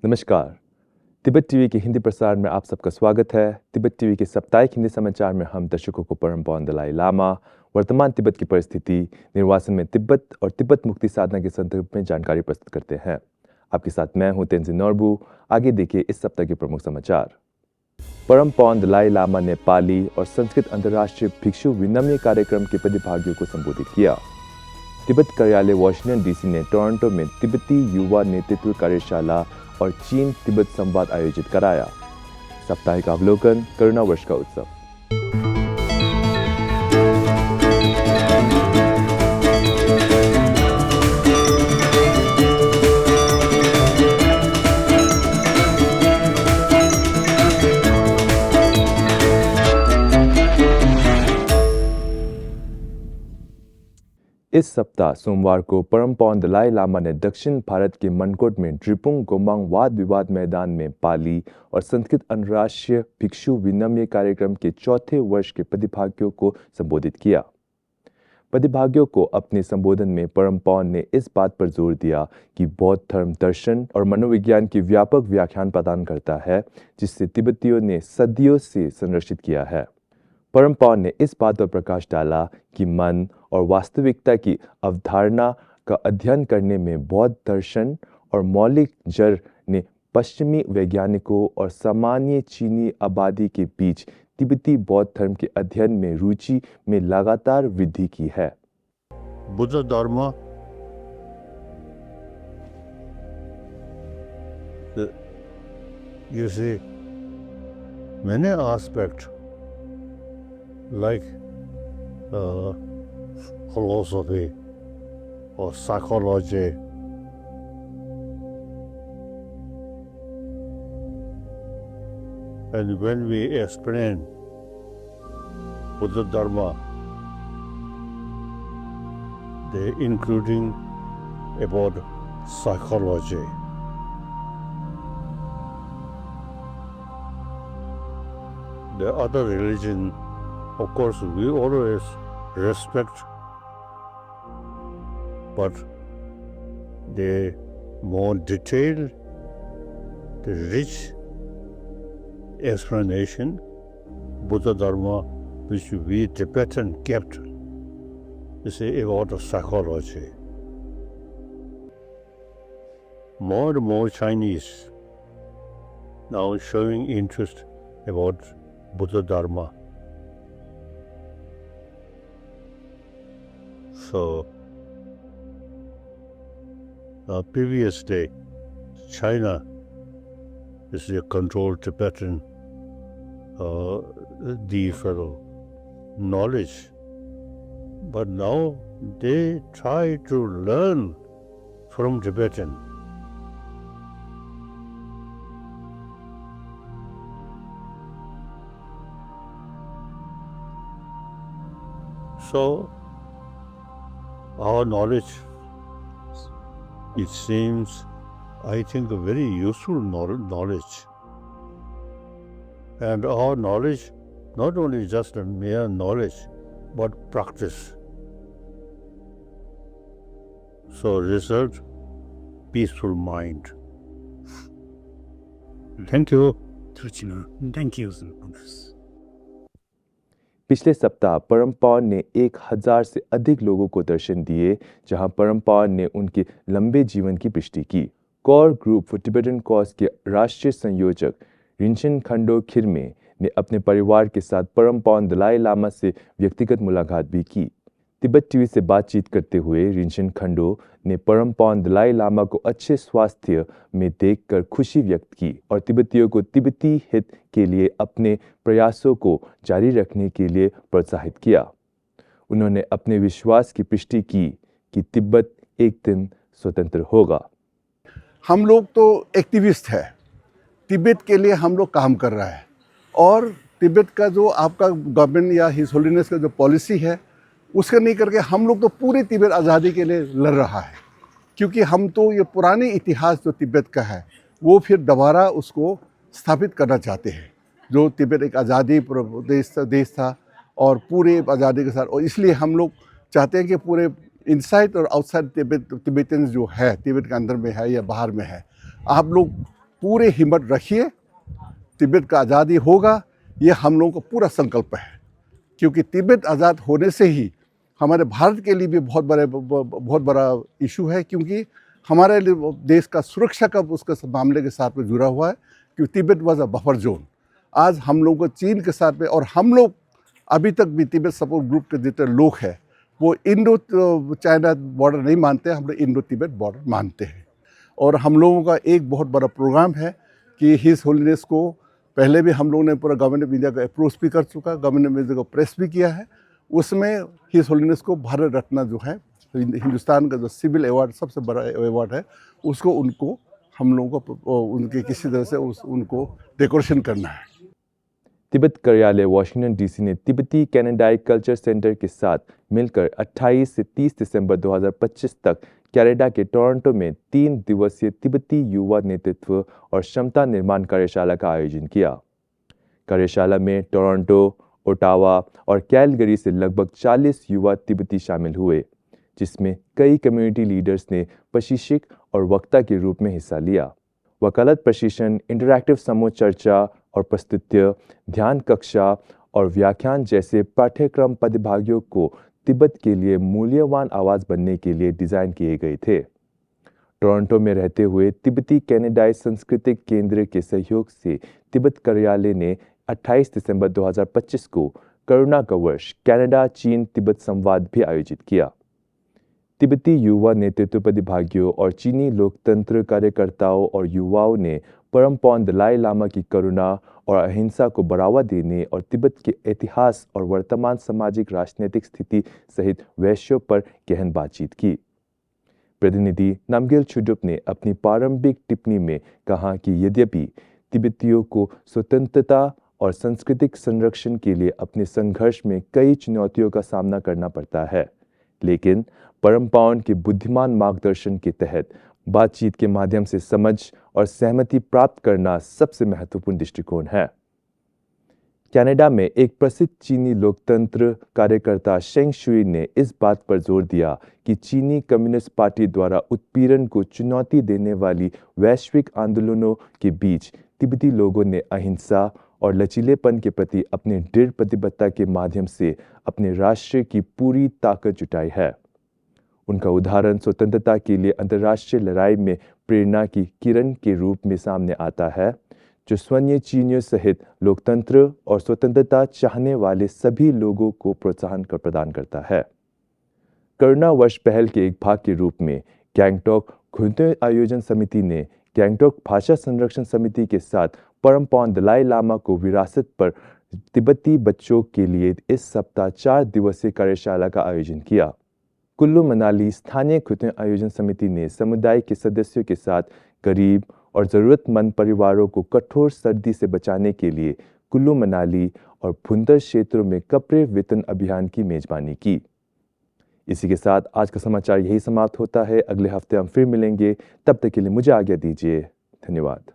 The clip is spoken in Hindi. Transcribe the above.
नमस्कार। तिब्बत टीवी के हिंदी प्रसारण में आप सबका स्वागत है। तिब्बत टीवी के साप्ताहिक हिंदी समाचार में हम दर्शकों को परम पावन दलाई लामा, वर्तमान तिब्बत की परिस्थिति, निर्वासन में तिब्बत और तिब्बत मुक्ति साधना के संदर्भ में जानकारी प्रस्तुत करते हैं। आपके साथ मैं हूं तेंजिन नोरबू। आगे देखिए इस सप्ताह के प्रमुख समाचार। परम पावन दलाई लामा ने पाली और संस्कृत अंतर्राष्ट्रीय भिक्षु विनम्य कार्यक्रम के प्रतिभागियों को संबोधित किया। तिब्बत कार्यालय वॉशिंगटन डीसी ने टोरंटो में तिब्बती युवा नेतृत्व कार्यशाला और चीन तिब्बत संवाद आयोजित कराया। साप्ताहिक अवलोकन, करुणा वर्ष का उत्सव। इस सप्ताह सोमवार को परम पावन दलाई लामा ने दक्षिण भारत के मनकोट में ड्रिपुंग गोमांग वाद विवाद मैदान में पाली और संस्कृत अंतर्राष्ट्रीय भिक्षु विनम्य कार्यक्रम के चौथे वर्ष के प्रतिभागियों को संबोधित किया। प्रतिभागियों को अपने संबोधन में परम पावन ने इस बात पर जोर दिया कि बौद्ध धर्म दर्शन और मनोविज्ञान की व्यापक व्याख्यान प्रदान करता है, जिससे तिब्बतियों ने सदियों से संरक्षित किया है। परम पावन ने इस बात पर प्रकाश डाला कि मन और वास्तविकता की अवधारणा का अध्ययन करने में बौद्ध दर्शन और मौलिक जड़ ने पश्चिमी वैज्ञानिकों और सामान्य चीनी आबादी के बीच तिब्बती बौद्ध धर्म के अध्ययन में रुचि में लगातार वृद्धि की है। बुद्ध धर्म you see many aspects like philosophy or psychology, and when we explain Buddha Dharma, they including about psychology. The other religion, of course, we always respect, but the more detailed, the rich explanation, Buddha Dharma, which we Tibetan kept, is about psychology. More and more Chinese now showing interest about Buddha Dharma. So, previous day, China is a controlled Tibetan fellow knowledge, but now they try to learn from Tibetan. So, our knowledge, it seems, I think, a very useful knowledge. And our knowledge, not only just a mere knowledge, but practice. So, result, peaceful mind. Thank you. Thank you. पिछले सप्ताह परम पावन ने 1000 से अधिक लोगों को दर्शन दिए, जहां परम पावन ने उनके लंबे जीवन की पुष्टि की। Core group for Tibetan cause के राष्ट्रीय संयोजक रिंचन खंडो खिरमे ने अपने परिवार के साथ परम पावन दलाई लामा से व्यक्तिगत मुलाकात भी की। तिब्बत टीवी से बातचीत करते हुए रिंचन खंडो ने परम पावन दलाई लामा को अच्छे स्वास्थ्य में देखकर खुशी व्यक्त की और तिब्बतियों को तिब्बती हित के लिए अपने प्रयासों को जारी रखने के लिए प्रोत्साहित किया। उन्होंने अपने विश्वास की पुष्टि की कि तिब्बत एक दिन स्वतंत्र होगा। हम लोग तो एक्टिविस्ट है, तिब्बत के लिए हम लोग काम कर रहा है और तिब्बत का जो आपका गवर्नमेंट या हिज होलीनेस का जो पॉलिसी है उसका नहीं करके हम लोग तो पूरे तिब्बत आज़ादी के लिए लड़ रहा है, क्योंकि हम तो ये पुराने इतिहास जो तिब्बत का है वो फिर दोबारा उसको स्थापित करना चाहते हैं। जो तिब्बत एक आज़ादी देश था और पूरे आज़ादी के साथ, और इसलिए हम लोग चाहते हैं कि पूरे इनसाइड और आउटसाइड तिब्बतियंस जो है, तिब्बत के अंदर में है या बाहर में है, आप लोग पूरे हिम्मत रखिए, तिब्बत का आज़ादी होगा, ये हम लोगों का पूरा संकल्प है। क्योंकि तिब्बत आज़ाद होने से ही हमारे भारत के लिए भी बहुत बड़ा इशू है, क्योंकि हमारे देश का सुरक्षा का उसके मामले के साथ में जुड़ा हुआ है, क्योंकि Tibet was a buffer zone. आज हम लोगों को चीन के साथ में, और हम लोग अभी तक भी तिब्बत सपोर्ट ग्रुप के जितने लोग हैं वो इंडो चाइना बॉर्डर नहीं मानते, हम लोग इंडो तिब्बत बॉर्डर मानते हैं। और हम लोगों का एक बहुत बड़ा प्रोग्राम है कि हिज होलीनेस को पहले भी हम लोगों ने पूरा गवर्नमेंट ऑफ इंडिया को अप्रोच भी कर चुका, गवर्नमेंट ऑफ इंडिया को प्रेस भी किया है। उसमें हिज होलीनेस को भारत रत्न जो है, हिंदुस्तान का जो सिविल अवार्ड सबसे बड़ा अवार्ड है, उसको उनको हम लोगों को उनके किसी तरह से उनको डेकोरेशन करना है। तिब्बत कार्यालय वाशिंगटन डीसी ने तिब्बती कनाडाई कल्चर सेंटर के साथ मिलकर 28 से 30 दिसंबर 2025 तक कनाडा के टोरंटो में 3 दिवसीय तिब्बती युवा नेतृत्व और क्षमता निर्माण कार्यशाला का आयोजन किया। कार्यशाला में टोरंटो, ओटावा और कैलगरी से लगभग 40 युवा तिब्बती शामिल हुए, जिसमें कई कम्युनिटी लीडर्स ने प्रशिक्षक और वक्ता के रूप में हिस्सा लिया। वकालत प्रशिक्षण, इंटरैक्टिव समूह चर्चा और प्रस्तुति, ध्यान कक्षा और व्याख्यान जैसे पाठ्यक्रम प्रतिभागियों को तिब्बत के लिए मूल्यवान आवाज़ बनने के लिए डिज़ाइन किए गए थे। टोरंटो में रहते हुए तिब्बती कनाडाई सांस्कृतिक केंद्र के सहयोग से तिब्बत कार्यालय ने 28 दिसंबर 2025 को करुणा का वर्ष कनाडा चीन तिब्बत संवाद भी आयोजित किया। तिब्बती युवा नेतृत्व प्रतिभागियों और चीनी लोकतंत्र कार्यकर्ताओं और युवाओं ने परम पौंड दलाई लामा की करुणा और अहिंसा को बढ़ावा देने और तिब्बत के इतिहास और वर्तमान सामाजिक राजनीतिक स्थिति सहित विषयों पर गहन बातचीत की। प्रतिनिधि नामग्याल छुडुप ने अपनी प्रारंभिक टिप्पणी में कहा कि यद्यपि तिब्बतियों को स्वतंत्रता और सांस्कृतिक संरक्षण के लिए अपने संघर्ष में कई चुनौतियों का सामना करना पड़ता है, लेकिन परम पौंड के बुद्धिमान मार्गदर्शन के तहत बातचीत के माध्यम से समझ और सहमति प्राप्त करना सबसे महत्वपूर्ण दृष्टिकोण है। कनाडा में एक प्रसिद्ध चीनी लोकतंत्र कार्यकर्ता शेंग शुई ने इस बात पर जोर दिया कि चीनी कम्युनिस्ट पार्टी द्वारा उत्पीड़न को चुनौती देने वाली वैश्विक आंदोलनों के बीच तिब्बती लोगों ने अहिंसा और लचीलेपन के प्रति अपनी दृढ़ प्रतिबद्धता के माध्यम से अपने राष्ट्र की पूरी ताकत जुटाई है। उनका उदाहरण स्वतंत्रता के लिए अंतर्राष्ट्रीय लड़ाई में प्रेरणा की किरण के रूप में सामने आता है, जो स्वयं चीनियों सहित लोकतंत्र और स्वतंत्रता चाहने वाले सभी लोगों को प्रोत्साहन प्रदान करता है। करुणा वर्ष पहल के एक भाग के रूप में गैंगटॉक खुंते आयोजन समिति ने गैंगटॉक भाषा संरक्षण समिति के साथ परम पौंड दलाई लामा को विरासत पर तिब्बती बच्चों के लिए इस सप्ताह 4 दिवसीय कार्यशाला का आयोजन किया। कुल्लू मनाली स्थानीय खुंते आयोजन समिति ने समुदाय के सदस्यों के साथ गरीब और ज़रूरतमंद परिवारों को कठोर सर्दी से बचाने के लिए कुल्लू मनाली और भुंतर क्षेत्रों में कपड़े वितरण अभियान की मेजबानी की। इसी के साथ आज का समाचार यही समाप्त होता है। अगले हफ्ते हम फिर मिलेंगे, तब तक के लिए मुझे आज्ञा दीजिए। धन्यवाद।